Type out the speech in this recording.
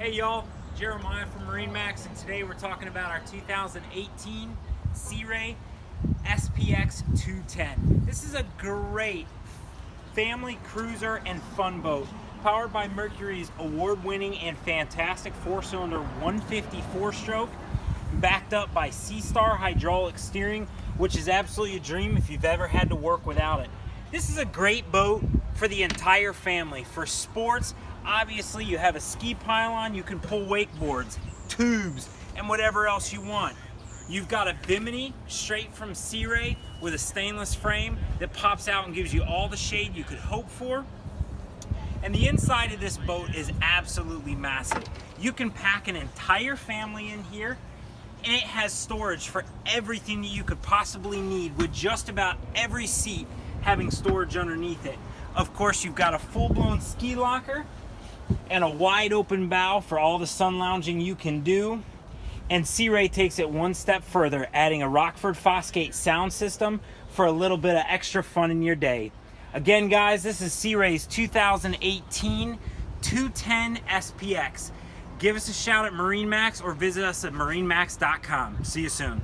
Hey y'all, Jeremiah from MarineMax, and today we're talking about our 2018 Sea Ray SPX 210. This is a great family cruiser and fun boat, powered by Mercury's award-winning and fantastic 4-cylinder 150 4-stroke, backed up by Seastar hydraulic steering, which is absolutely a dream if you've ever had to work without it. This is a great boat for the entire family. For sports, obviously you have a ski pylon, you can pull wakeboards, tubes, and whatever else you want. You've got a bimini straight from Sea Ray with a stainless frame that pops out and gives you all the shade you could hope for. And the inside of this boat is absolutely massive. You can pack an entire family in here, and it has storage for everything that you could possibly need, with just about every seat having storage underneath it. Of course, you've got a full-blown ski locker and a wide open bow for all the sun lounging you can do. And Sea Ray takes it one step further, adding a Rockford Fosgate sound system for a little bit of extra fun in your day. Again, guys, this is Sea Ray's 2018 210 SPX. Give us a shout at MarineMax or visit us at MarineMax.com. See you soon.